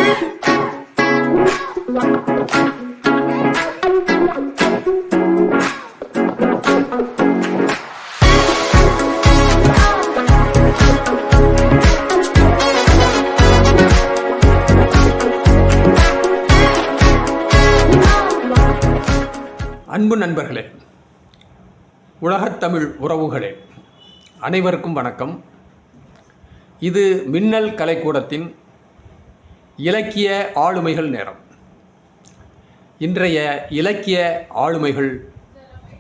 அன்பு நண்பர்களே, உலகத்தமிழ் உறவுகளே, அனைவருக்கும் வணக்கம். இது மின்னல் கலைக்கூடத்தின் இலக்கிய ஆளுமைகள் நேரம். இன்றைய இலக்கிய ஆளுமைகள்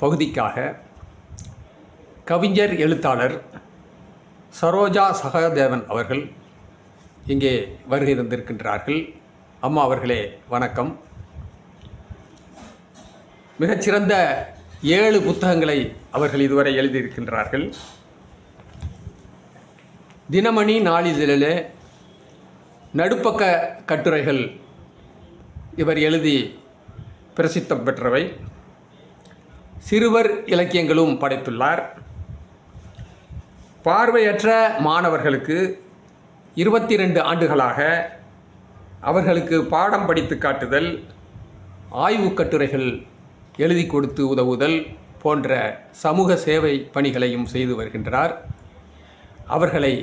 பகுதிக்காக கவிஞர் எழுத்தாளர் சரோஜா சகாதேவன் அவர்கள் இங்கே வருகை தந்திருக்கின்றார்கள். அம்மா அவர்களே வணக்கம். மிகச்சிறந்த 7 புத்தகங்களை அவர்கள் இதுவரை எழுதியிருக்கின்றார்கள். தினமணி நாளிதழிலே நடுப்பக்க கட்டுரைகள் இவர் எழுதி பிரசித்தம் பெற்றவை. சிறுவர் இலக்கியங்களும் படைத்துள்ளார். பார்வையற்ற மாணவர்களுக்கு 22 ஆண்டுகளாக அவர்களுக்கு பாடம் படித்து காட்டுதல், ஆய்வு கட்டுரைகள் எழுதி கொடுத்து உதவுதல் போன்ற சமூக சேவை பணிகளையும் செய்து வருகின்றார். அவர்களை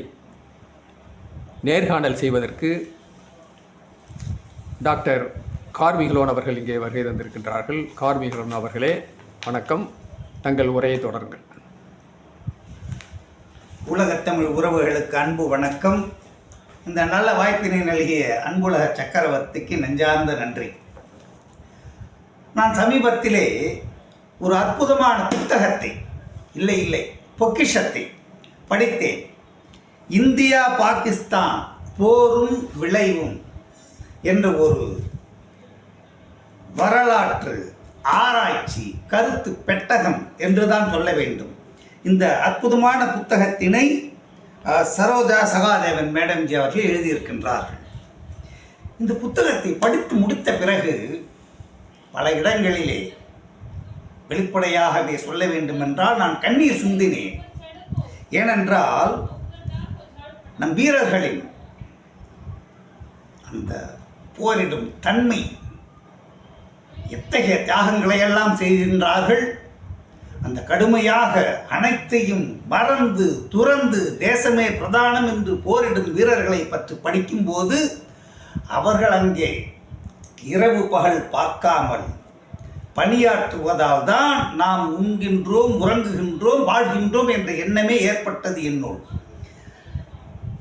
நேர்காணல் செய்வதற்கு டாக்டர் கார்மிகலோன் அவர்கள் இங்கே வருகை தந்திருக்கின்றார்கள். கார்மிகலோன் அவர்களே வணக்கம். தங்கள் உரையை தொடருங்கள். உலகத்தமிழ் உறவுகளுக்கு அன்பு வணக்கம். இந்த நல்ல வாய்ப்பினை நல்கிய அன்புலக சக்கரவர்த்திக்கு நெஞ்சார்ந்த நன்றி. நான் சமீபத்திலே ஒரு அற்புதமான புத்தகத்தை பொக்கிஷத்தை படித்தேன். இந்தியா பாகிஸ்தான் போரும் விளைவும் என்ற ஒரு வரலாற்று ஆராய்ச்சி கருத்து பெட்டகம் என்றுதான் சொல்ல வேண்டும். இந்த அற்புதமான புத்தகத்தினை சரோஜா சகாதேவன் மேடம்ஜி அவர்கள் எழுதியிருக்கின்றார்கள். இந்த புத்தகத்தை படித்து முடித்த பிறகு பல இடங்களிலே வெளிப்படையாகவே சொல்ல வேண்டுமென்றால் நான் கண்ணீர் சிந்தினேன். ஏனென்றால் நம் வீரர்களின் அந்த போரிடும் தன்மை, எத்தகைய தியாகங்களை எல்லாம் செய்கின்றார்கள். அந்த கடுமையாக அனைத்தையும் மறந்து துறந்து தேசமே பிரதானம் என்று போரிடும் வீரர்களை பற்றி படிக்கும்போது அவர்கள் அங்கே இரவு பகல் பார்க்காமல் பணியாற்றுவதால் தான் நாம் உண்கின்றோம், உறங்குகின்றோம், வாழ்கின்றோம் என்ற எண்ணமே ஏற்பட்டது என்னுள்.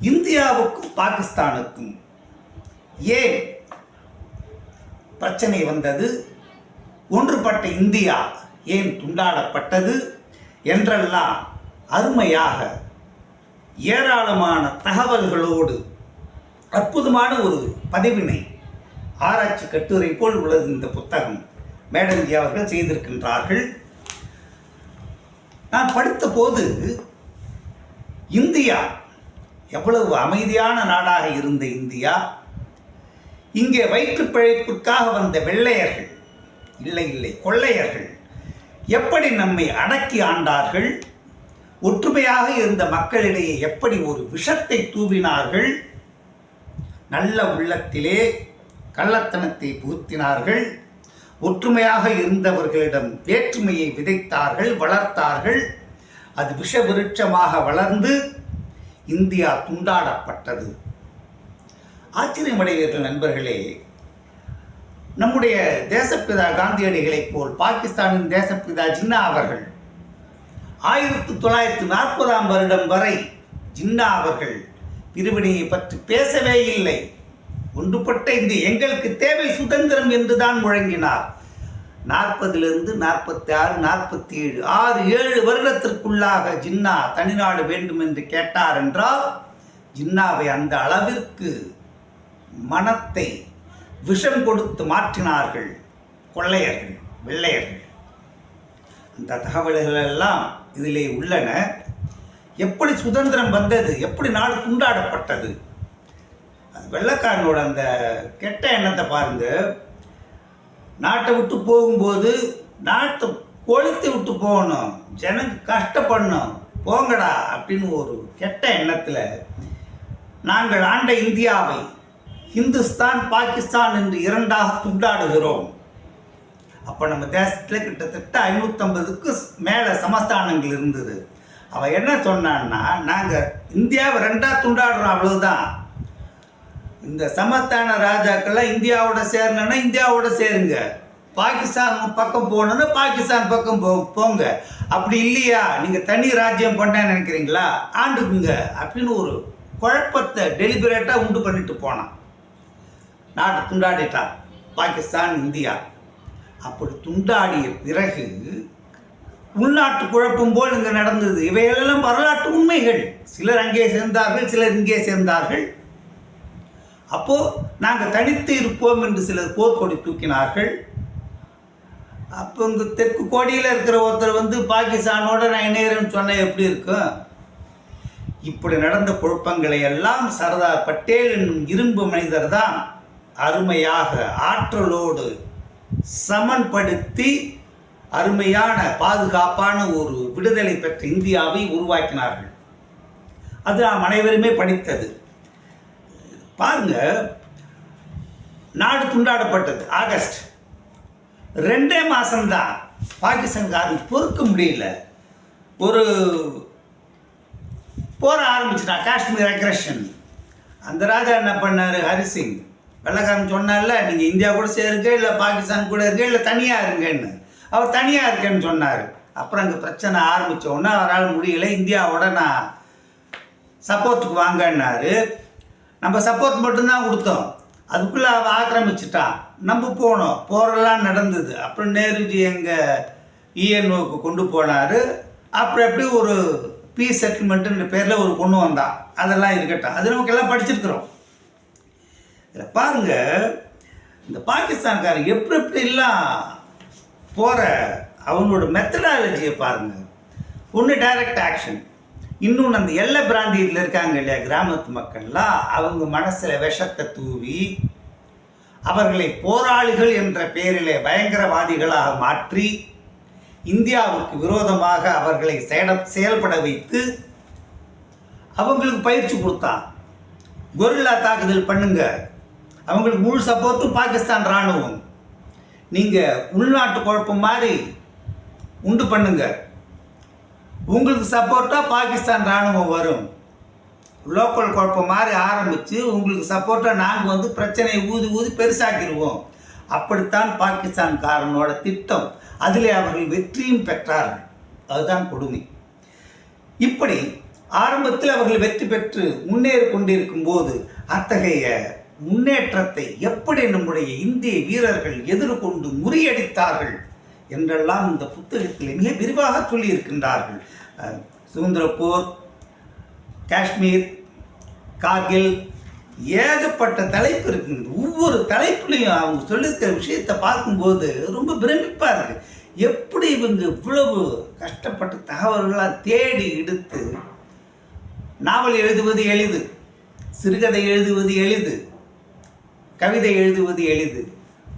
இந்தியாவுக்கும் பாகிஸ்தானுக்கும் ஏன் பிரச்சனை வந்தது, ஒன்றுபட்ட இந்தியா ஏன் துண்டாடப்பட்டது என்றெல்லாம் அருமையாக ஏராளமான தகவல்களோடு அற்புதமான ஒரு பதிவினை ஆராய்ச்சி கட்டுரை போல் உள்ளது இந்த புத்தகம். மேடம்ஜி அவர்கள் செய்திருக்கின்றார்கள். நான் படித்த போது இந்தியா எவ்வளவு அமைதியான நாடாக இருந்த இந்தியா, இங்கே வயிற்று பிழைப்பிற்காக வந்த வெள்ளையர்கள் இல்லை கொள்ளையர்கள் எப்படி நம்மை அடக்கி ஆண்டார்கள், ஒற்றுமையாக இருந்த மக்களிடையே எப்படி ஒரு விஷத்தை தூவினார்கள், நல்ல உள்ளத்திலே கள்ளத்தனத்தை புகுத்தினார்கள், ஒற்றுமையாக இருந்தவர்களிடம் வேற்றுமையை விதைத்தார்கள், வளர்த்தார்கள். அது விஷ விருட்சமாக வளர்ந்து இந்தியா துண்டாடப்பட்டது. ஆச்சரியமடைவீர்கள் நண்பர்களே. நம்முடைய தேசப்பிதா காந்தியடிகளைப் போல் பாகிஸ்தானின் தேசப்பிதா ஜின்னா அவர்கள் 1940ஆம் வருடம் வரை ஜின்னா அவர்கள் பிரிவினையை பற்றி பேசவே இல்லை. ஒன்றுபட்ட இந்த எங்களுக்கு தேவை சுதந்திரம் என்றுதான் முழங்கினார். 40லிருந்து 46, 47, 6-7 வருடத்திற்குள்ளாக ஜின்னா தனிநாடு வேண்டும் என்று கேட்டார் என்றால் ஜின்னாவை அந்த அளவிற்கு மனத்தை விஷம் கொடுத்து மாற்றினார்கள் கொள்ளையர்கள், வெள்ளையர்கள். அந்த தகவல்கள் எல்லாம் இதிலே உள்ளன. எப்படி சுதந்திரம் வந்தது, எப்படி நாடு துண்டாடப்பட்டது, வெள்ளைக்காரனோட அந்த கெட்ட எண்ணத்தை பாருங்க. நாட்டை விட்டு போகும்போது நாட்டை கொளுத்தி விட்டு போகணும், ஜனங்க கஷ்டப்படணும், போங்கடா அப்படின்னு ஒரு கெட்ட எண்ணத்தில் நாங்கள் ஆண்ட இந்தியாவை ஹிந்துஸ்தான் பாகிஸ்தான் என்று இரண்டாக துண்டாடுகிறோம். அப்போ நம்ம தேசத்தில் கிட்டத்தட்ட 550க்கு மேலே சமஸ்தானங்கள் இருந்தது. அவன் என்ன சொன்னான்னா, நாங்கள் இந்தியாவை ரெண்டாக துண்டாடுறோம், அவ்வளவுதான். இந்த சமஸ்தான ராஜாக்கள்லாம் இந்தியாவோட சேரணுன்னா இந்தியாவோட சேருங்க, பாகிஸ்தான் பக்கம் போகணுன்னா பாகிஸ்தான் பக்கம் போங்க, அப்படி இல்லையா நீங்கள் தனி ராஜ்யம் பண்ணேன்னு நினைக்கிறீங்களா, ஆண்டுக்குங்க அப்படின்னு ஒரு குழப்பத்தை டெலிபரேட்டாக உண்டு பண்ணிட்டு போனான். நாட்டை துண்டாடிட்டான் பாகிஸ்தான், இந்தியா. அப்படி துண்டாடிய பிறகு உள்நாட்டு குழப்பம் போல் இங்கே நடந்தது. இவைகளெல்லாம் வரலாற்று உண்மைகள். சிலர் அங்கே சேர்ந்தார்கள், சிலர் இங்கே சேர்ந்தார்கள். அப்போது நாங்கள் தனித்து இருப்போம் என்று சிலர் போர்க்கொடி தூக்கினார்கள். அப்போ இங்கே தெற்கு கோடியில் இருக்கிற ஒருத்தர் பாகிஸ்தானோட நான் இணையறேன்னு சொன்னால் எப்படி இருக்கும்? இப்படி நடந்த குழப்பங்களை எல்லாம் சர்தார் பட்டேல் என்னும் இரும்பு மனிதர் தான் அருமையாக ஆற்றலோடு சமன்படுத்தி அருமையான பாதுகாப்பான ஒரு விடுதலை பெற்ற இந்தியாவை உருவாக்கினார்கள். அது நாம் அனைவருமே படித்தது. பாருங்க, நாடு துண்டாடப்பட்டது ஆகஸ்ட் 2 மாதம்தான். பாகிஸ்தான்காரன் பொறுக்க முடியல, ஒரு போற ஆரம்பிச்சுட்டான், காஷ்மீர் அக்ரஷன். அந்த ராஜா என்ன பண்ணார், ஹரிசிங் வெள்ளக்காரன் சொன்னார்ல, நீங்கள் இந்தியா கூட சேருங்க, இல்லை பாகிஸ்தான் கூட இருக்க, இல்லை தனியாக இருங்கன்னு. அவர் தனியாக இருக்கேன்னு சொன்னார். அப்புறம் அங்கே பிரச்சனை ஆரம்பித்தோன்னா அவரால் முடியலை, இந்தியாவோட நான் சப்போர்ட்டுக்கு வாங்கன்னாரு. நம்ம சப்போர்ட் மட்டும்தான் கொடுத்தோம். அதுக்குள்ளே அவன் ஆக்கிரமிச்சிட்டான். நம்ம போனோம், போரெல்லாம் நடந்தது. அப்புறம் நேருஜி எங்கள் இஎன்ஓக்கு கொண்டு போனார். அப்புறம் எப்படி ஒரு பீஸ் செட்டில்மெண்ட்டுன்ற பேரில் ஒரு கொண்டு வந்தான். அதெல்லாம் இருக்கட்டும், அது நமக்கெல்லாம் படிச்சிருக்கிறோம். இதில் பாருங்கள், இந்த பாகிஸ்தான்காரன் எப்படிலாம் போகிற அவனோட மெத்தடாலஜியை பாருங்கள். ஒன்று டைரக்ட் ஆக்ஷன், இன்னொன்று அந்த எல்லை பிராந்தியத்தில் இருக்காங்க இல்லையா கிராமத்து மக்கள்லாம், அவங்க மனசில் விஷத்தை தூவி அவர்களை போராளிகள் என்ற பெயரிலே பயங்கரவாதிகளாக மாற்றி இந்தியாவுக்கு விரோதமாக அவர்களை செயல்பட வைத்து அவங்களுக்கு பயிற்சி கொடுத்தான். கொரில்லா தாக்குதல் பண்ணுங்க, அவங்களுக்கு முழு சப்போர்ட்டும் பாகிஸ்தான் இராணுவம். நீங்கள் உள்நாட்டு குழப்பம் மாதிரி உண்டு பண்ணுங்க, உங்களுக்கு சப்போர்ட்டாக பாகிஸ்தான் இராணுவம் வரும். லோக்கல் குழப்பம் மாதிரி ஆரம்பித்து உங்களுக்கு சப்போர்ட்டாக நாங்கள் பிரச்சனையை ஊதி பெருசாக்கிடுவோம். அப்படித்தான் பாகிஸ்தான்காரனோட திட்டம். அதில் அவர்கள் வெற்றியும் பெற்றார்கள். அதுதான் கொடுமை. இப்படி ஆரம்பத்தில் அவர்கள் வெற்றி பெற்று முன்னேறி கொண்டிருக்கும் போது அத்தகைய முன்னேற்றத்தை எப்படி நம்முடைய இந்திய வீரர்கள் எதிர்கொண்டு முறியடித்தார்கள் என்றெல்லாம் இந்த புத்தகத்தில் மிக விரிவாக சொல்லியிருக்கின்றார்கள். சுதந்திர போர், காஷ்மீர், கார்கில், ஏகப்பட்ட தலைப்பு இருக்குங்க. ஒவ்வொரு தலைப்புலையும் அவங்க சொல்லியிருக்கிற விஷயத்தை பார்க்கும்போது ரொம்ப பிரமிப்பாக இருக்குது. எப்படி இவங்க இவ்வளவு கஷ்டப்பட்டு தகவல்களாக தேடி எடுத்து, நாவல் எழுதுவது எளிது, சிறுகதை எழுதுவது எளிது, கவிதை எழுதுவது எளிது,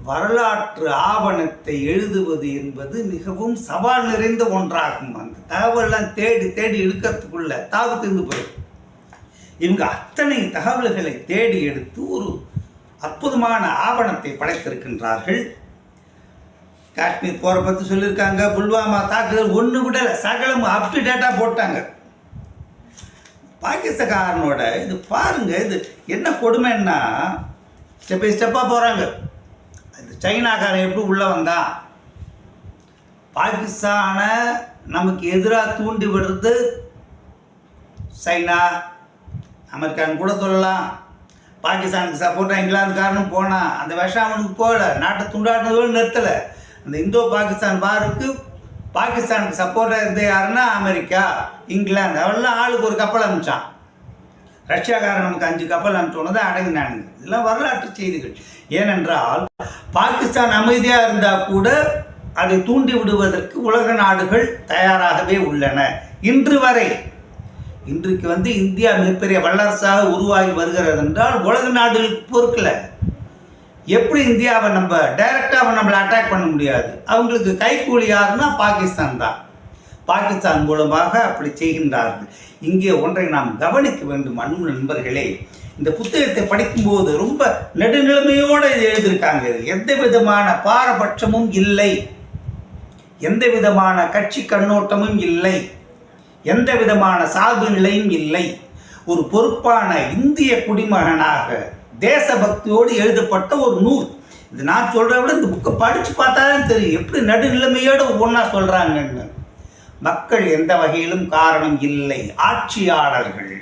வரலாற்று ஆவணத்தை எழுதுவது என்பது மிகவும் சவால் நிறைந்த ஒன்றாகும். அந்த தகவல்லாம் தேடி தேடி எடுக்கிறதுக்குள்ள தாவு தீர்ந்து போயிடும். இவங்க அத்தனை தகவல்களை தேடி எடுத்து ஒரு அற்புதமான ஆவணத்தை படைத்திருக்கின்றார்கள். காஷ்மீர் போரை பற்றி சொல்லியிருக்காங்க. புல்வாமா தாக்குதல் ஒன்று விடலை, சகலம் அப் டு டேட்டாக போட்டாங்க. பாகிஸ்தான்காரனோட இது பாருங்கள், இது என்ன கொடுமைன்னா ஸ்டெப் பை ஸ்டெப்பாக போகிறாங்க. இந்த சைனாக்காரன் எப்படி உள்ளே வந்தான், பாகிஸ்தானை நமக்கு எதிராக தூண்டி விடுறது சைனா, அமெரிக்கான்னு கூட சொல்லலாம். பாகிஸ்தானுக்கு சப்போர்ட்டாக இங்கிலாந்துக்காரனும் போனான். அந்த விஷம் அவனுக்கு போகலை, நாட்டை துண்டாடுனதும் நிறுத்தலை. அந்த இந்தோ பாகிஸ்தான் வாருக்கு பாகிஸ்தானுக்கு சப்போர்ட்டாக இருந்தது யாருன்னா அமெரிக்கா, இங்கிலாந்து, அவெல்லாம் ஆளுக்கு ஒரு கப்பல் அனுப்பிச்சான். ரஷ்யாக்காரன் நமக்கு 5 கப்பல் அனுப்பிச்சோன்னு தான் அடங்கினானுங்க. இதெல்லாம் வரலாற்று செய்திகள். ஏனென்றால் பாகிஸ்தான் அமைதியாக இருந்தால் கூட அதை தூண்டி விடுவதற்கு உலக நாடுகள் தயாராகவே உள்ளன. இன்று வரை இன்றைக்கு இந்தியா மிகப்பெரிய வல்லரசாக உருவாகி வருகிறது என்றால் உலக நாடுகளுக்கு பொறுக்கலை. எப்படி இந்தியாவை நம்ம டைரெக்டாக நம்மளை அட்டாக் பண்ண முடியாது. அவங்களுக்கு கைக்கூலி யாருன்னா பாகிஸ்தான் தான். பாகிஸ்தான் மூலமாக அப்படி செய்கின்றார்கள். இங்கே ஒன்றை நாம் கவனிக்க வேண்டும் அன்பு நண்பர்களே. இந்த புத்தகத்தை படிக்கும்போது ரொம்ப நடுநிலைமையோடு இது எழுதியிருக்காங்க. எந்த விதமான பாரபட்சமும் இல்லை, எந்த விதமான கட்சி கண்ணோட்டமும் இல்லை, எந்த விதமான சார்பு நிலையும் இல்லை. ஒரு பொறுப்பான இந்திய குடிமகனாக தேசபக்தியோடு எழுதப்பட்ட ஒரு நூல். இது நான் சொல்கிறத விட இந்த புக்கை படித்து பார்த்தாதான் தெரியும் எப்படி நடுநிலைமையோடு ஒவ்வொன்றா சொல்கிறாங்கன்னு. மக்கள் எந்த வகையிலும் காரணம் இல்லை, ஆட்சியாளர்கள்.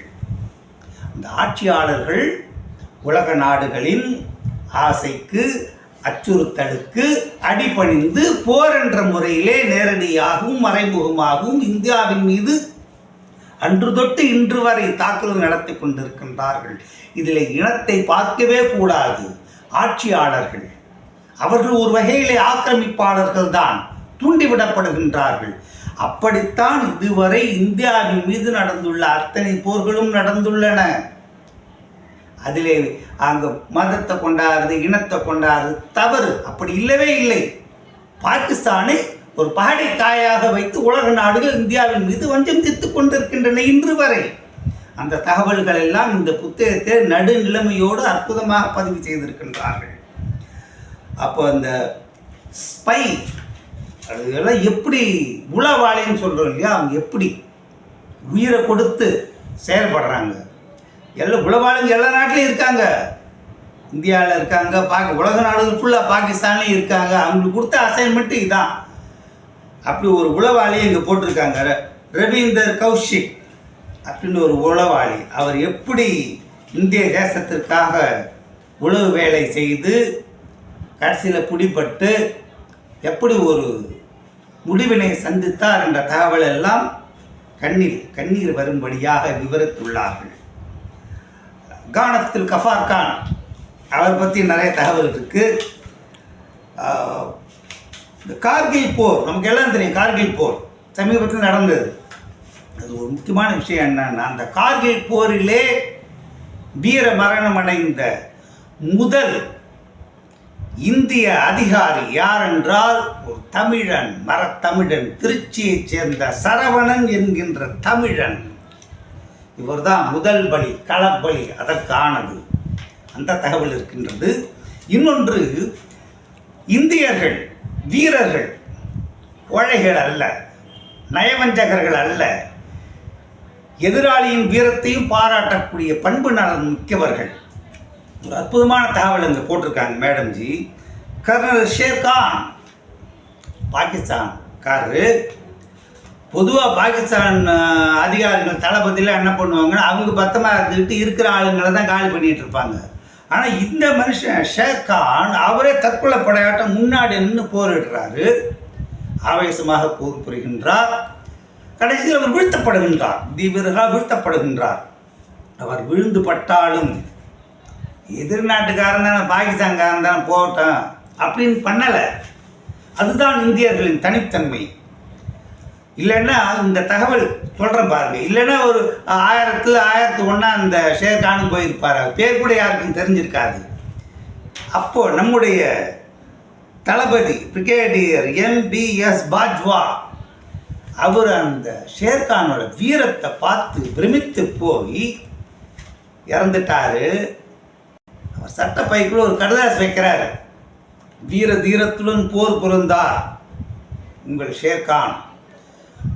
அந்த ஆட்சியாளர்கள் உலக நாடுகளின் ஆசைக்கு அச்சுறுத்தலுக்கு அடிபணிந்து போர் என்ற முறையிலே நேரடியாகவும் மறைமுகமாகவும் இந்தியாவின் மீது அன்று தொட்டு இன்று வரை தாக்குதல் நடத்தி கொண்டிருக்கின்றார்கள். இதில் இனத்தை பார்க்கவே கூடாது. ஆட்சியாளர்கள் அவர்கள் ஒரு வகையிலே ஆக்கிரமிப்பாளர்கள் தான், தூண்டிவிடப்படுகின்றார்கள். அப்படித்தான் இதுவரை இந்தியாவின் மீது நடந்துள்ள அத்தனை போர்களும் நடந்துள்ளன. அதிலே அங்கே மதத்தை கொண்டாடுறது, இனத்தை கொண்டாடுறது தவறு, அப்படி இல்லவே இல்லை. பாகிஸ்தானை ஒரு பகடைக்காயாக வைத்து உலக நாடுகள் இந்தியாவின் மீது வஞ்சம் தீர்த்து கொண்டிருக்கின்றன இன்று வரை. அந்த தகவல்கள் எல்லாம் இந்த புத்தகத்தை நடுநிலைமையோடு அற்புதமாக பதிவு செய்திருக்கின்றார்கள். அப்போ அந்த ஸ்பை அதெல்லாம் எப்படி உளவாளின்னு சொல்கிறோம் இல்லையா, அவங்க எப்படி உயிரை கொடுத்து செயல்படுறாங்க. எல்லாம் உளவாளிங்க எல்லா நாட்டிலையும் இருக்காங்க, இந்தியாவில் இருக்காங்க, உலக நாடுகள் ஃபுல்லாக பாகிஸ்தான்லேயும் இருக்காங்க. அவங்களுக்கு கொடுத்த அசைன்மெண்ட்டு இதுதான். அப்படி ஒரு உளவாளியை இங்கே போட்டிருக்காங்க, ரவீந்தர் கௌஷிக் அப்படின்னு ஒரு உளவாளி. அவர் எப்படி இந்திய தேசத்திற்காக உளவு வேலை செய்து கடைசியில் பிடிபட்டு எப்படி ஒரு முடிவினை சந்தித்தார் என்ற தகவல் எல்லாம் கண்ணீர் வரும்படியாக விவரித்துள்ளார்கள். கானத்தில் கஃபார் கான் அவர் பற்றி நிறைய தகவல் இருக்குது. இந்த கார்கில் போர் நமக்கு எல்லாம் தெரியும். கார்கில் போர் சமீபத்தில் நடந்தது. அது ஒரு முக்கியமான விஷயம் என்னன்னா, அந்த கார்கில் போரிலே வீர மரணம் அடைந்த முதல் இந்திய அதிகாரி யார் என்றால் ஒரு தமிழன், மரத்தமிழன், திருச்சியைச் சேர்ந்த சரவணன் என்கின்ற தமிழன். இவர் தான் முதல் பலி, களப்பலி அதற்கானது. அந்த தகவல் இருக்கின்றது. இன்னொன்று, இந்தியர்கள் வீரர்கள் கோழைகள் அல்ல, நயவஞ்சகர்கள் அல்ல, எதிராளியின் வீரத்தையும் பாராட்டக்கூடிய பண்பு நலன் மிக்கவர்கள். ஒரு அற்புதமான தகவல் இங்கே போட்டிருக்காங்க மேடம்ஜி. கர்னல் ஷேர்கான் பாகிஸ்தான்காரரு. பொதுவாக பாகிஸ்தான் அதிகாரிகள் தளபதியில் என்ன பண்ணுவாங்கன்னா, அவங்க பத்தமாக இருந்துக்கிட்டு இருக்கிற ஆளுங்களை தான் காலி பண்ணிகிட்டு இருப்பாங்க. ஆனால் இந்த மனுஷன் ஷேர்கான் அவரே தற்கொலை படையாட்டம் முன்னாடி நின்று போரிடுறாரு, ஆவேசமாக போர் புரிகின்றார். கடைசியில் அவர் வீழ்த்தப்படுகின்றார், தீவிரமாக வீழ்த்தப்படுகின்றார். அவர் விழுந்து பட்டாலும் எதிர்நாட்டுக்காரன் தானே, பாகிஸ்தான்காரன் தானே போட்டோம் அப்படின்னு பண்ணலை. அதுதான் இந்தியர்களின் தனித்தன்மை. இல்லைன்னா இந்த தகவல் சொல்கிறேன் பாருங்க, இல்லைன்னா ஒரு 1001 அந்த ஷேர்கானும் போயிருப்பார், பேர் கூட யாருக்கும் தெரிஞ்சிருக்காது. அப்போது நம்முடைய தளபதி பிரிகேடியர் MBS பாஜ்வா அவர் அந்த ஷேர்கானோட வீரத்தை பார்த்து பிரமித்து போய் இறந்துட்டாரு. அவர் சட்டப்பைக்குள்ள ஒரு கடுதாசி வைக்கிறார், வீர தீரத்துடன் போர் புரிந்தார் உங்கள் ஷேர்கான்.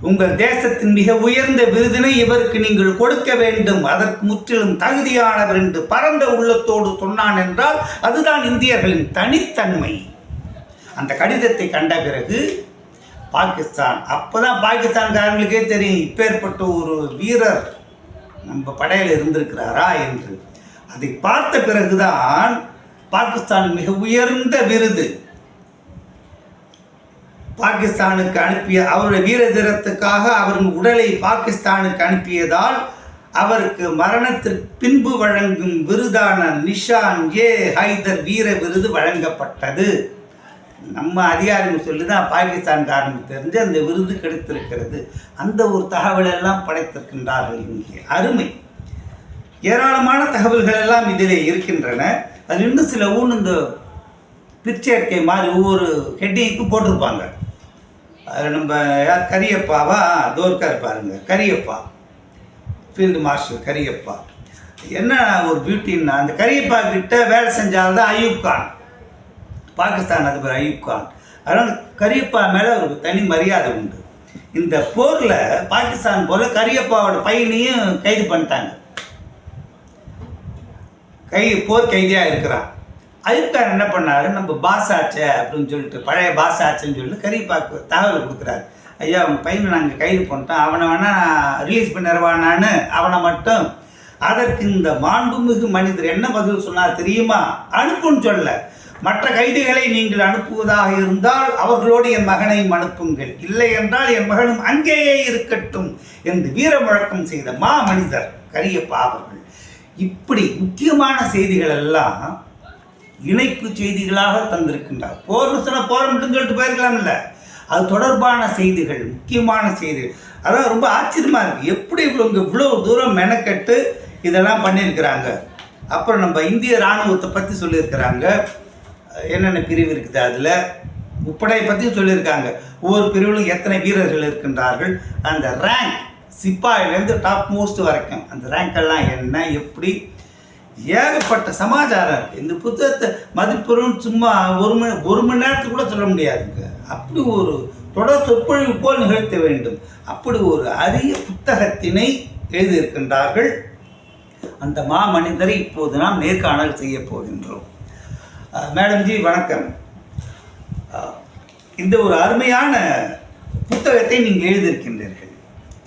உங்கள் தேசத்தின் மிக உயர்ந்த விருதினை இவருக்கு நீங்கள் கொடுக்க வேண்டும், அதற்கு முற்றிலும் தகுதியானவர் என்று பரந்த உள்ளத்தோடு சொன்னான் என்றால் அதுதான் இந்தியர்களின் தனித்தன்மை. அந்த கடிதத்தை கண்ட பிறகு பாகிஸ்தான், அப்போதான் பாகிஸ்தான்காரங்களுக்கே தெரியும் இப்பேற்பட்ட ஒரு வீரர் நம்ம படையில் இருந்திருக்கிறாரா என்று. அதை பார்த்த பிறகுதான் பாகிஸ்தான் மிக உயர்ந்த விருது பாகிஸ்தானுக்கு அனுப்பிய, அவருடைய வீர தீரத்துக்காக அவரின் உடலை பாகிஸ்தானுக்கு அனுப்பியதால் அவருக்கு மரணத்திற்கு பின்பு வழங்கும் விருதான நிஷான் ஹைதர் வீர விருது வழங்கப்பட்டது. நம்ம அதிகாரிகள் சொல்லி தான் பாகிஸ்தான்காரனுக்கு தெரிஞ்சு அந்த விருது கிடைத்திருக்கிறது. அந்த ஒரு தகவல் எல்லாம் படைத்திருக்கின்றார்கள் இங்கே. அருமை. ஏராளமான தகவல்கள் எல்லாம் இதிலே இருக்கின்றன. அது இன்னும் சில இந்த பிற்சேர்க்கை மாதிரி ஒவ்வொரு ஹெட்டிங்க்கும் போட்டிருப்பாங்க. அதில் நம்ம யார் கரியப்பாவா தோற்கா இருப்பாருங்க, கரியப்பா ஃபீல்டு மார்ஷல் கரியப்பா. என்ன ஒரு பியூட்டின்னா, அந்த கரியப்பா கிட்ட வேலை செஞ்சால்தான் அயூப் கான், பாகிஸ்தான் அதிபர் அயூப் கான். அதனால் கரியப்பா மேலே ஒரு தனி மரியாதை உண்டு. இந்த போரில் பாகிஸ்தான் போரில் கரியப்பாவோட பையனையும் கைது பண்ணிட்டாங்க. போர் கைதியாக இருக்கிறான். அயூப் கான் என்ன பண்ணார், நம்ம பாஸ் ஆச்சே அப்படின்னு சொல்லிட்டு, பழைய பாஸ் ஆச்சுன்னு சொல்லிட்டு கரியப்பாவுக்கு தகவல் கொடுக்குறாரு. ஐயா அவங்க பையனை நாங்கள் கைது பண்ணிட்டோம், அவனை வேணால் ரிலீஸ் பண்ணிடுவானான்னு. அவனை மட்டும். அதற்கு இந்த மாண்புமிகு மனிதர் என்ன பதில் சொன்னார் தெரியுமா? அனுப்புன்னு சொல்ல, மற்ற கைதிகளை நீங்கள் அனுப்புவதாக இருந்தால் அவர்களோடு என் மகனையும் அனுப்புங்கள், இல்லை என்றால் என் மகனும் அங்கேயே இருக்கட்டும் என்று வீர முழக்கம் செய்த மா மனிதர் கரியப்பா அவர்கள். இப்படி முக்கியமான செய்திகள் எல்லாம் இணைப்பு செய்திகளாக தந்திருக்கின்றார். போர்னு சொன்னால் போர் மட்டும் சொல்லிட்டு போயிருக்கலாம், இல்லை, அது தொடர்பான செய்திகள், முக்கியமான செய்திகள். அதான் ரொம்ப ஆச்சரியமாக இருக்குது, எப்படி இவ்வளோ தூரம் மெனக்கட்டு இதெல்லாம் பண்ணியிருக்கிறாங்க. அப்புறம் நம்ம இந்திய இராணுவத்தை பற்றி சொல்லியிருக்கிறாங்க, என்னென்ன பிரிவு இருக்குது, அதில் முப்படை பற்றியும் சொல்லியிருக்காங்க. ஒவ்வொரு பிரிவிலும் எத்தனை வீரர்கள் இருக்கின்றார்கள், அந்த ரேங்க் சிப்பாயிலேருந்து டாப் மோஸ்ட் வரைக்கும் அந்த ரேங்கெல்லாம் என்ன, எப்படி, ஏகப்பட்ட சமாச்சாரம் இருக்குது. இந்த புத்தகத்தை மதிப்பெறும் சும்மா ஒரு மணி நேரத்துக்கு கூட சொல்ல முடியாதுங்க. அப்படி ஒரு தொடர் சொற்பொழிவு போல் நிகழ்த்த வேண்டும். அப்படி ஒரு அரிய புத்தகத்தினை எழுதியிருக்கின்றார்கள். அந்த மாமனிதரை இப்போது நாம் நேர்காணல் செய்ய போகின்றோம். மேடம் ஜி வணக்கம். இந்த ஒரு அருமையான புத்தகத்தை நீங்கள் எழுதியிருக்கின்றீர்கள்.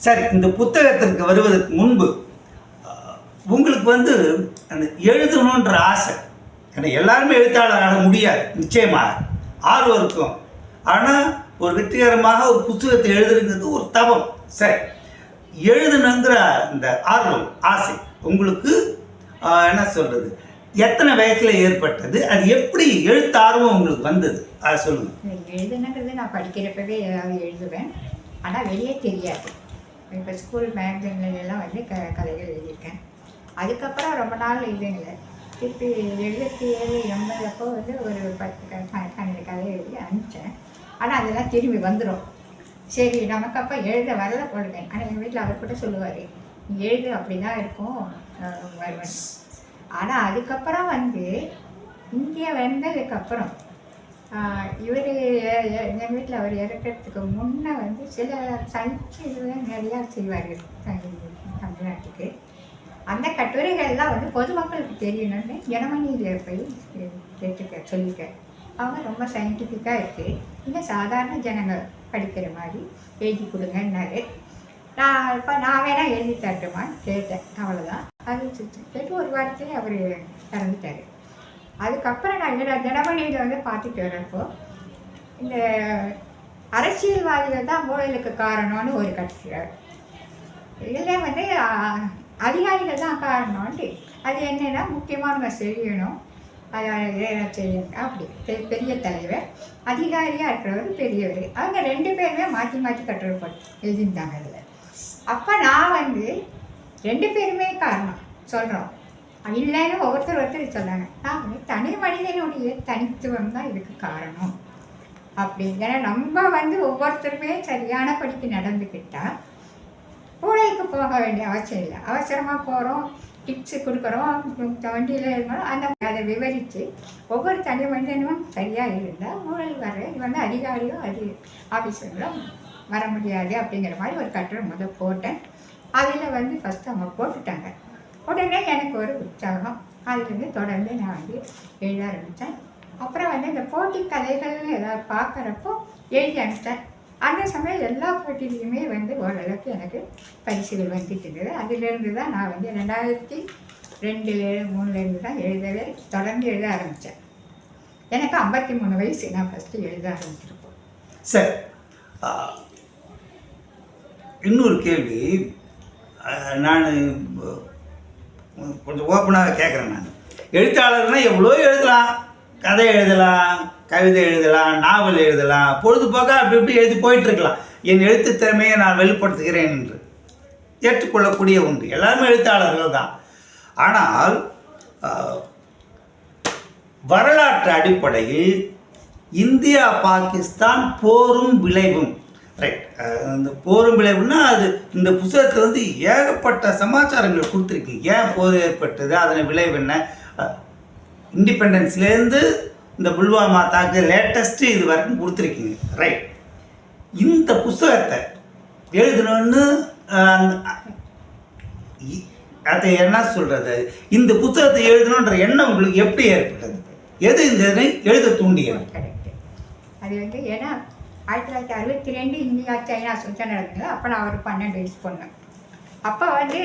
சரி, இந்த புத்தகத்திற்கு வருவதற்கு முன்பு உங்களுக்கு அந்த எழுதணுன்ற ஆசை, ஏன்னா எல்லாருமே எழுத்தாளராக முடியாது, நிச்சயமாக ஆர்வம் இருக்கும். ஆனால் ஒரு வெற்றிகரமாக ஒரு புத்தகத்தை எழுதுறது ஒரு தவம். சரி, எழுதணுங்கிற இந்த ஆர்வம், ஆசை உங்களுக்கு என்ன சொல்கிறது, எத்தனை வயசில் ஏற்பட்டது, அது எப்படி எழுத்தார்வம் உங்களுக்கு வந்தது, அதை சொல்லுங்கள். எழுதுனுங்கிறது நான் படிக்கிறப்பவே ஏதாவது எழுதுவேன், ஆனால் வெளியே தெரியாது. இப்போ ஸ்கூல் மேகசின்லாம் கதைகள் எழுதியிருக்கேன். அதுக்கப்புறம் ரொம்ப நாள் எழுதுங்கள, திருப்பி 77, 80 அப்போ ஒரு 10 12 கதை எழுதி அனுப்பிச்சேன். ஆனால் அதெல்லாம் திரும்பி வந்துடும். சரி, நமக்கு அப்போ எழுத வரல போடுவேன். ஆனால் எங்கள் வீட்டில் அவர் கூட சொல்லுவார், நீ எழுது, அப்படி தான் இருக்கும் வருவேன். ஆனால் அதுக்கப்புறம் இங்கே வந்ததுக்கப்புறம் இவர் எங்கள் வீட்டில் அவர் இறக்கிறதுக்கு முன்னே சில சளிச்சு இதெல்லாம் நிறையா செய்வார் தமிழ்நாட்டுக்கு. அந்த கட்டுரைகள்லாம் பொதுமக்களுக்கு தெரியணும்னு தினமணியில் போய் சொல்லிக்க. அவங்க ரொம்ப சயின்டிஃபிக்காக இருக்குது, இன்னும் சாதாரண ஜனங்கள் படிக்கிற மாதிரி எழுதி கொடுங்கன்னாரு. நான் வேணால் எழுதி தரட்டுமான்னு கேட்டேன், அவ்வளோதான். அது கேட்டு ஒரு வாரத்திலே அவர் இறந்துட்டார். அதுக்கப்புறம் நான் தினமணியில் பார்த்துட்டு வரப்போ, இந்த அரசியல்வாதிகள் தான் ஊழலுக்கு காரணம்னு ஒரு கட்டுறார். இதில் அதிகாரிகள் தான் காரணம்ட்டு. அது என்னென்னா, முக்கியமானவங்க செய்யணும், அதை செய்யணும். அப்படி பெரிய தலைவர், அதிகாரியாக இருக்கிறவர் பெரியவர், அவங்க 2 பேருமே மாற்றி மாற்றி கட்டுரை போட்டு எழுதியிருந்தாங்க. அதில் அப்போ நான் 2 பேருமே காரணம் சொல்கிறோம் இல்லைன்னு ஒவ்வொருத்தர் சொன்னாங்க. நான் தனி மனிதனுடைய தனித்துவம் தான் இதுக்கு காரணம் அப்படி. ஏன்னா நம்ம ஒவ்வொருத்தருமே சரியான படிக்கு நடந்துக்கிட்டால் ஊழலுக்கு போக வேண்டிய அவசியம் இல்லை. அவசரமாக போகிறோம், டிப்ஸு கொடுக்குறோம், வண்டியில் இருந்தாலும் அதை விவரித்து ஒவ்வொரு தனி மனிதனும் சரியாக இருந்தால் ஊழல் வர அதிகாரியும் ஆஃபீஸர்களும் வர முடியாது அப்படிங்கிற மாதிரி ஒரு கட்டுரை போட்டேன். அதில் ஃபஸ்ட்டு அவங்க போட்டுட்டாங்க. உடனே எனக்கு ஒரு உற்சாகம், அதுலேருந்து தொடர்ந்து நான் எழுத ஆரம்பித்தேன். அப்புறம் இந்த போட்டி கதைகள்னு ஏதாவது பார்க்குறப்போ எழுதி அனுப்பிச்சேன். அந்த சமயம் எல்லா போட்டியிலையுமே ஓரளவுக்கு எனக்கு பரிசுகள் வந்துட்டு இருந்தது. அதிலேருந்து தான் நான் 2002, 2003 தான் எழுதவே தொடர்ந்து எழுத ஆரம்பித்தேன். எனக்கு 53 வயசு, நான் ஃபஸ்ட்டு எழுத ஆரம்பிச்சிருப்போம். சரி, இன்னொரு கேள்வி நான் கொஞ்சம் ஓப்பனாக கேட்குறேன். நான் எழுத்தாளர்னால் எவ்வளோ எழுதலாம், கதை எழுதலாம், கவிதை எழுதலாம், நாவல் எழுதலாம், பொழுதுபோக்காக அப்படி இப்படி எழுதி போயிட்டுருக்கலாம். என் எழுத்து திறமையை நான் வெளிப்படுத்துகிறேன் என்று ஏற்றுக்கொள்ளக்கூடிய ஒன்று. எல்லாருமே எழுத்தாளர்கள் தான். ஆனால் வரலாற்று அடிப்படையில் இந்தியா பாகிஸ்தான் போரும் விளைவும் ரைட். அந்த போரும் விளைவுன்னா அது இந்த புத்தகத்தில் வந்து ஏகப்பட்ட சமாச்சாரங்கள் கொடுத்துருக்கீங்க. ஏன் போர் ஏற்பட்டது, அதன் விளைவு என்ன, இண்டிபெண்டன்ஸ்லேருந்து இந்த புல்வாமா தாக்கு லேட்டஸ்ட்டு இது வரைக்கும் கொடுத்துருக்கீங்க. ரைட். இந்த புத்தகத்தை எழுதணும்னு அதை என்ன சொல்கிறது, இந்த புத்தகத்தை எழுதணுன்ற எண்ணம் உங்களுக்கு எப்படி ஏற்பட்டது? எது இந்த எழுத தூண்டியது? கரெக்டு. அது வந்து ஏன்னா 1962 இந்தியா சைனா சுத்தம் நடந்தது. அப்போ நான் ஒரு 12 வயசு பொண்ணு. அப்போ வந்து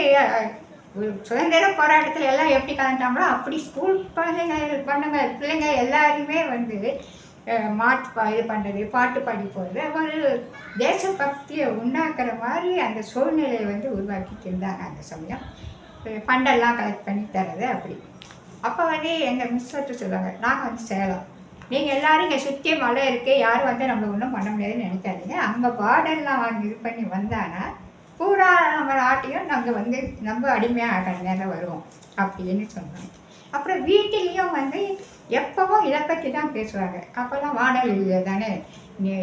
சுதந்திர போராட்டத்தில் எல்லாம் எப்படி கலந்துட்டாங்களோ அப்படி ஸ்கூல் குழந்தைங்க பிள்ளைங்க எல்லாருமே வந்து மார்ச் இது பண்ணுறது, பாட்டு பாடி போகிறது, ஒரு தேசபக்தியை உண்டாக்குற மாதிரி அந்த சூழ்நிலையை வந்து உருவாக்கிட்டு இருந்தாங்க. அந்த சமயம் ஃபண்டெல்லாம் கலெக்ட் பண்ணி தர்றது அப்படி. அப்போ வந்து எங்கள் மிஸ் வந்து சொல்லுவாங்க, நாங்கள் வந்து சேலம், நீங்கள் எல்லோரும் இங்கே சுற்றி மலை இருக்குது, யாரும் வந்து நம்மளை ஒன்றும் பண்ண முடியாதுன்னு நினைக்காதீங்க, அங்கே பார்டர்லாம் வாங்கி இது பண்ணி வந்தானா பூரா நம்ம நாட்டையும் நாங்கள் வந்து நம்ம அடிமையாக ஆகிற நேரம் வருவோம் அப்படின்னு சொன்னாங்க. அப்புறம் வீட்டிலையும் வந்து எப்போவும் இதை பற்றி தான் பேசுவாங்க. அப்போல்லாம் வானொலியில் தானே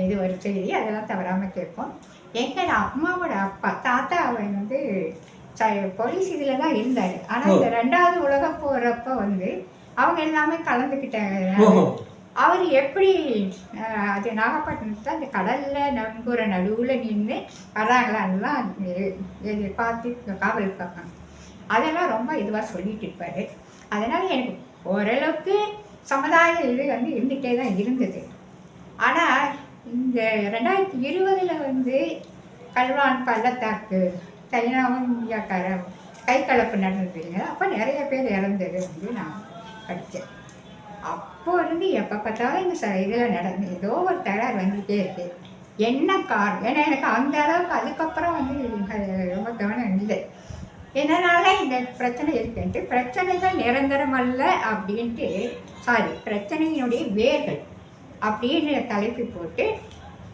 இது ஒரு செய்தி, அதெல்லாம் தவறாமல் கேட்போம். எங்கள் அம்மாவோட அப்பா தாத்தா அவர் வந்து போலீஸ் இதில் தான் இருந்தார். ஆனால் இந்த 2வது உலகம் போகிறப்ப வந்து அவங்க எல்லாமே கலந்துக்கிட்டாங்க. அவர் எப்படி அது நாகப்பட்டினத்தில் அந்த கடலில் நண்புற நடுவில் நின்று வர்றாங்களான்லாம் பார்த்து காவல் பார்ப்பாங்க. அதெல்லாம் ரொம்ப இதுவாக சொல்லிட்டு இருப்பார். அதனால் எனக்கு ஓரளவுக்கு சமுதாய இது வந்து இருந்துகிட்டே தான் இருந்தது. ஆனால் இந்த 2020 வந்து கல்வான் பள்ளத்தாக்கு சைனாவும் இந்தியாக்கார கை கலப்பு நடந்தது இல்லைங்க. அப்போ நிறைய பேர் இறந்தது வந்து நான் படித்தேன். அப்போ இருந்து எப்போ பார்த்தாலும் இந்த இதில் நடந்து ஏதோ ஒரு தகராறு வந்துகிட்டே இருக்குது. என்ன காரணம்? ஏன்னா எனக்கு அந்த அளவுக்கு அதுக்கப்புறம் வந்து ரொம்ப கவனம் இல்லை. இதனால் இந்த பிரச்சனை இருக்குன்ட்டு, பிரச்சனைகள் நிரந்தரம் அல்ல அப்படின்ட்டு, பிரச்சனையினுடைய வேர்கள் அப்படின்னு தலைப்பு போட்டு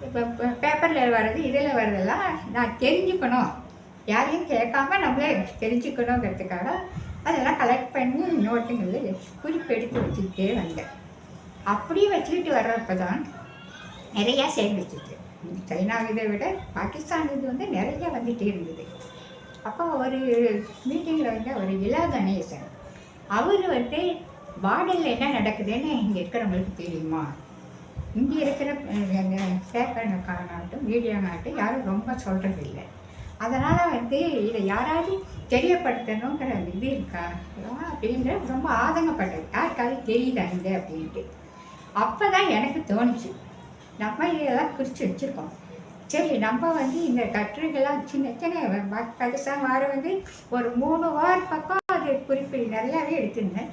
இப்போ பேப்பரில் வர்றது இதில் வர்றதெல்லாம் நான் தெரிஞ்சுக்கணும், யாரையும் கேட்காம நம்மளே தெரிஞ்சுக்கணுங்கிறதுக்காக அதெல்லாம் கலெக்ட் பண்ணி நோட்டுங்களில் குறிப்பெடுத்து வச்சுக்கிட்டே வந்தேன். அப்படியே வச்சுக்கிட்டு வர்றப்ப தான் நிறையா சேர்ந்துச்சுட்டு. சைனா இதை விட பாகிஸ்தான் இது வந்து நிறைய வந்துகிட்டே இருந்தது. அப்போ ஒரு மீட்டிங்கில் வந்து அவர் இலா கணேசன் அவர் வந்து பார்டரில் என்ன நடக்குதுன்னு இங்கே இருக்கிறவங்களுக்கு தெரியுமா, இங்கே இருக்கிற பேப்பர்காரனாகட்டும் மீடியானாகட்டும் யாரும் ரொம்ப சொல்கிறது இல்லை, அதனால் வந்து இதை யாராவது தெரியப்படுத்தணுங்கிற இது இருக்கா அப்படின்ற ரொம்ப ஆதங்கப்பட்டது. யாருக்காவது தெரியுதா இங்கே அப்படின்ட்டு. அப்போ தான் எனக்கு தோணுச்சு, நம்ம இதெல்லாம் குறித்து வச்சுருக்கோம், சரி நம்ம வந்து இந்த கட்டுரைகள்லாம் சின்ன சின்ன கடைசாக வார வந்து ஒரு 3 வார பக்கம் அது குறிப்பு நல்லாவே எடுத்திருந்தேன்.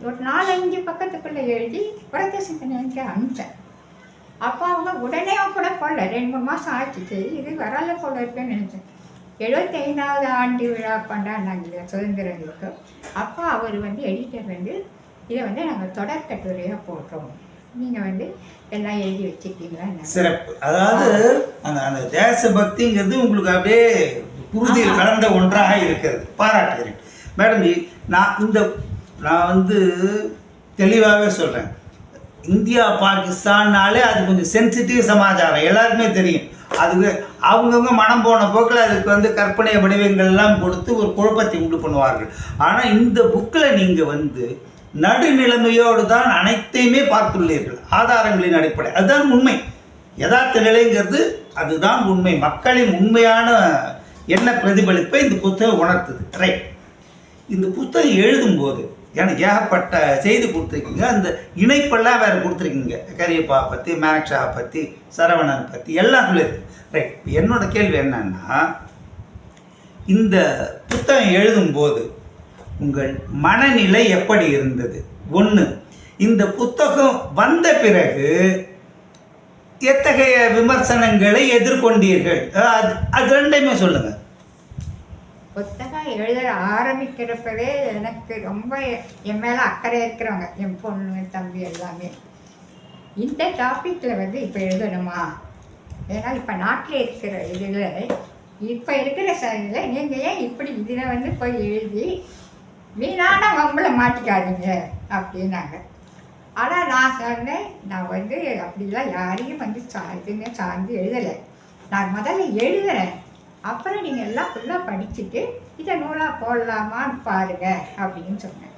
ஒரு 4-5 பக்கத்துக்குள்ளே எழுதி உரத்த சிந்தனைக்கு அனுப்பிச்சேன். அப்போ அவங்க உடனே கூட போடல, 2-3 மாதம் ஆச்சு. சரி இது வரல போல இருக்குன்னு நினச்சேன். 75வது ஆண்டு விழா கொண்டாடினாங்க இல்லையா சுதந்திரங்களுக்கு. அப்போ அவர் வந்து எடிட்டர் வந்து இதை வந்து நாங்கள் தொடர் கட்டுரையாக போடுறோம், நீங்கள் வந்து எல்லாம் எழுதி வச்சுக்கிட்டீங்களா? சிறப்பு. அதாவது அந்த தேசபக்திங்கிறது உங்களுக்கு அப்படியே குருதியில் கலந்த ஒன்றாக இருக்கிறது. பாராட்டுகிறேன் மேடம். நான் வந்து தெளிவாகவே சொல்கிறேன், இந்தியா பாகிஸ்தான்னாலே அது கொஞ்சம் சென்சிட்டிவ் சமாச்சாரம், எல்லாருக்குமே தெரியும். அதுக்கு அவங்கவுங்க மனம் போன போக்கில் அதுக்கு வந்து கற்பனை வடிவங்கள்லாம் கொடுத்து ஒரு குழப்பத்தை உண்டு பண்ணுவார்கள். ஆனால் இந்த புக்கில் நீங்கள் வந்து நடுநிலைமையோடு தான் அனைத்தையுமே பார்த்துள்ளீர்கள், ஆதாரங்களின் அடிப்படை. அதுதான் உண்மை, யதார்த்த நிலைங்கிறது அதுதான் உண்மை. மக்களின் உண்மையான என்ன பிரதிபலிப்பை இந்த புத்தகம் உணர்த்துது. ரைட். இந்த புத்தகம் எழுதும்போது எனக்கு ஏகப்பட்ட செய்தி கொடுத்துருக்கீங்க, அந்த இணைப்பெல்லாம் வேறு கொடுத்துருக்கீங்க. கரியப்பா பற்றி, மேனக்ஷா பற்றி, சரவணன் பற்றி எல்லாம் சொல்லியிருக்கு. ரைட். என்னோட கேள்வி என்னன்னா, இந்த புத்தகம் எழுதும்போது உங்கள் மனநிலை எப்படி இருந்தது? 1, இந்த புத்தகம் வந்த பிறகு எத்தகைய விமர்சனங்களை எதிர்கொண்டீர்கள்? அது ரெண்டையுமே சொல்லுங்கள். புத்தகம் எழுத ஆரம்பிக்கிறப்பவே எனக்கு ரொம்ப என் மேலே அக்கறை இருக்கிறவங்க, என் பொண்ணு தம்பி எல்லாமே, இந்த டாப்பிக்கில் வந்து இப்போ எழுதணுமா, ஏன்னா இப்போ நாட்டில் இருக்கிற இதில் இப்போ இருக்கிற இதில் நீங்கள் ஏன் இப்படி இதில் வந்து போய் எழுதி வீணான வம்பளை மாட்டிக்காதீங்க அப்படின்னாங்க. ஆனால் நான் சொன்னேன், நான் வந்து அப்படிலாம் யாரையும் வந்து சார்ந்து எழுதலை, நான் முதல்ல எழுதுறேன், அப்புறம் நீங்கள் எல்லாம் ஃபுல்லாக படிச்சுட்டு இதை நூலாக போடலாமான்னு பாருங்க அப்படின்னு சொன்னேன்.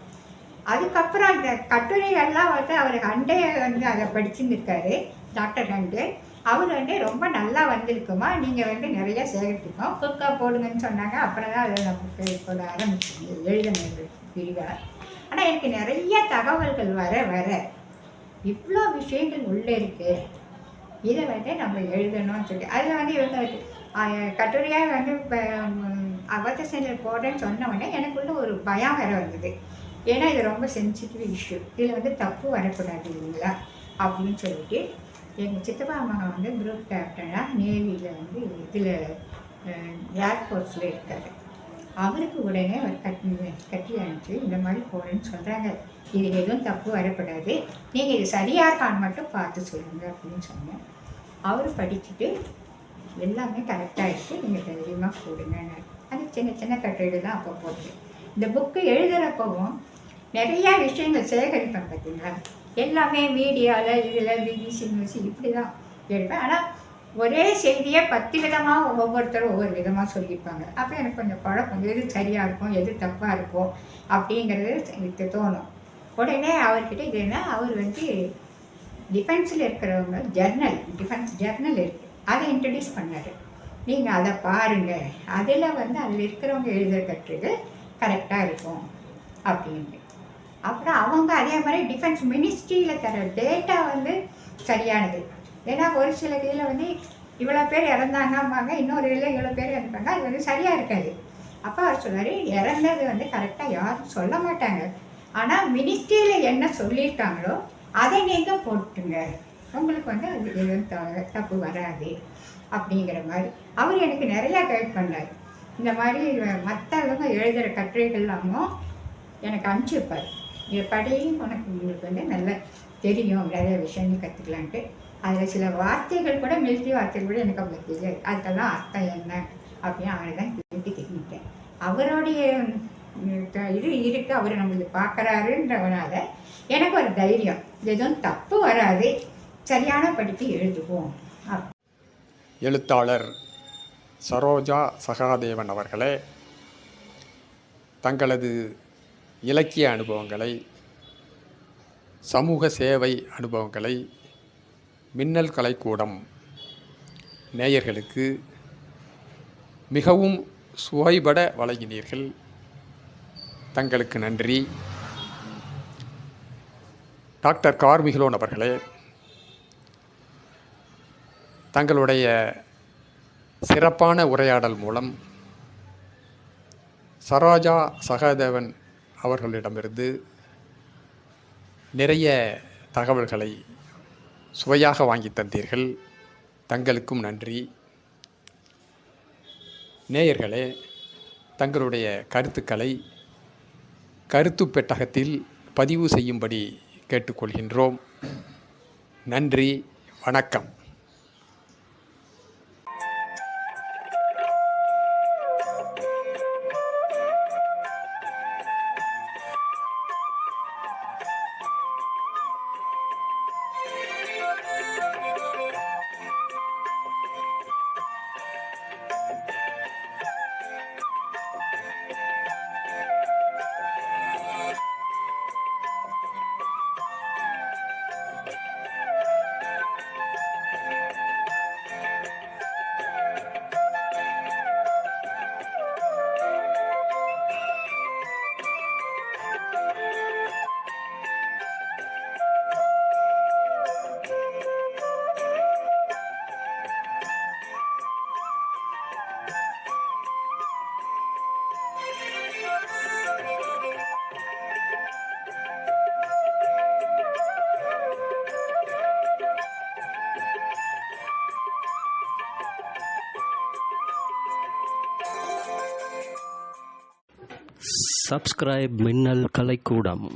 அதுக்கப்புறம் அந்த கட்டுரைகள்லாம் வந்து அவர் ஹண்டே வந்து அதை படிச்சுருக்காரு, டாக்டர் ஹண்டே. அவர் வந்து ரொம்ப நல்லா வந்திருக்குமா, நீங்கள் வந்து நிறைய சேகரிக்கணும், புக்காக போடுங்கன்னு சொன்னாங்க. அப்புறம் தான் அதை நமக்கு போட ஆரம்பிச்சிங்க எழுத விரிவாக. ஆனால் எனக்கு நிறைய தகவல்கள் வர வர இவ்வளோ விஷயங்கள் உள்ளே இருக்குது, இதை வந்து நம்ம எழுதணும்னு சொல்லி அதில் வந்து இவங்க கட்டுரையாக வந்து இப்போ அவத்த சென்டர் போடுறேன்னு சொன்ன உடனே எனக்குள்ள ஒரு பயம் வேறு வந்தது. ஏன்னா இது ரொம்ப சென்சிட்டிவ் இஷ்யூ, இதில் வந்து தப்பு வரக்கூடாது இல்லைங்களா அப்படின்னு சொல்லிட்டு எங்கள் சித்தப்பா அம்மா வந்து குரூப் கேப்டனாக நேவியில் வந்து இதில் ஏர்ஃபோர்ஸில் இருக்காரு. அவருக்கு உடனே அவர் கட்டி அனுப்பிச்சு இந்த மாதிரி போகிறேன்னு சொல்கிறாங்க, இதில் எதுவும் தப்பு வரக்கூடாது, நீங்கள் இது சரியாக இருக்கான்னு மட்டும் பார்த்து சொல்லுங்கள் அப்படின்னு சொன்னேன். அவர் படிச்சுட்டு எல்லாமே கரெக்டாக இருக்குது, நீங்கள் தைரியமாக போடுங்க. அது சின்ன சின்ன கட்டுரைகள்லாம் அப்போ போடுது. இந்த புக்கு எழுதுகிறப்பவும் நிறையா விஷயங்கள் சேகரிப்பேன் பார்த்தீங்களா, எல்லாமே மீடியாவில் இதில் பிபிசி நியூஸ் இப்படி தான் எடுப்பேன். ஆனால் ஒரே செய்தியை 10 விதமாக ஒவ்வொருத்தரும் ஒவ்வொரு விதமாக சொல்லியிருப்பாங்க. அப்போ எனக்கு கொஞ்சம் குழப்பம், எது சரியாக இருக்கும் எது தப்பாக இருக்கும் அப்படிங்கிறது எனக்கு தோணும். உடனே அவர்கிட்ட இது என்ன, அவர் வந்து டிஃபென்ஸில் இருக்கிறவங்க டிஃபென்ஸ் ஜர்னல் இருக்குது, அதை இன்ட்ரடியூஸ் பண்ணார். நீங்கள் அதை பாருங்கள், அதில் வந்து அதில் இருக்கிறவங்க எழுதுகிற கட்டுரைகள் கரெக்டாக இருக்கும் அப்படின்ட்டு. அப்புறம் அவங்க அதே மாதிரி டிஃபென்ஸ் மினிஸ்ட்ரியில் தர டேட்டா வந்து சரியானது. ஏன்னா ஒரு சில இதில் வந்து இவ்வளோ பேர் இறந்தாங்கம்பாங்க, இன்னொரு இதில் இவ்வளோ பேர் இறந்தாங்க, அது வந்து சரியாக இருக்காது. அப்போ அவர் சொல்வார், இறந்தது வந்து கரெக்டாக யாரும் சொல்ல மாட்டாங்க, ஆனால் மினிஸ்ட்ரியில் என்ன சொல்லியிருக்காங்களோ அதை நீங்கள் போட்டுங்க, உங்களுக்கு வந்து அது எதுவும் தப்பு வராது அப்படிங்கிற மாதிரி அவர் எனக்கு நிறையா கைட் பண்ணார். இந்த மாதிரி மற்றவங்க எழுதுகிற கட்டுரைகள்லாமும் எனக்கு அனுப்பிச்சிருப்பார், இதை படி உங்களுக்கு வந்து நல்லா தெரியும், நிறைய விஷயங்கள் கற்றுக்கலான்ட்டு. அதில் சில வார்த்தைகள் கூட மிலிட்ரி வார்த்தைகள் கூட எனக்கு அவ்வளோ தெரியாது, அதுக்கெல்லாம் அர்த்தம் என்ன அப்படின்னு அவரை தான் கேட்டு தெரிஞ்சுட்டேன். அவருடைய இது இருக்குது, அவர் நம்மளுக்கு பார்க்குறாருன்றவனால எனக்கு ஒரு தைரியம், எதுவும் தப்பு வராது, சரியான படித்து எழுதுவோம். எழுத்தாளர் சரோஜா சகாதேவன் அவர்களே, தங்களது இலக்கிய அனுபவங்களை, சமூக சேவை அனுபவங்களை மின்னல் கலைக்கூடம் நேயர்களுக்கு மிகவும் சுவைபட வழங்கினீர்கள். தங்களுக்கு நன்றி. டாக்டர் கார்மிகிலோன் அவர்களே, தங்களுடைய சிறப்பான உரையாடல் மூலம் சரோஜா சகாதேவன் அவர்களிடமிருந்து நிறைய தகவல்களை சுவையாக வாங்கி தந்தீர்கள். தங்களுக்கும் நன்றி. நேயர்களே, தங்களுடைய கருத்துக்களை கருத்து பெட்டகத்தில் பதிவு செய்யும்படி கேட்டுக்கொள்கின்றோம். நன்றி, வணக்கம். Subscribe மின்னல் கலைக்கூடம்.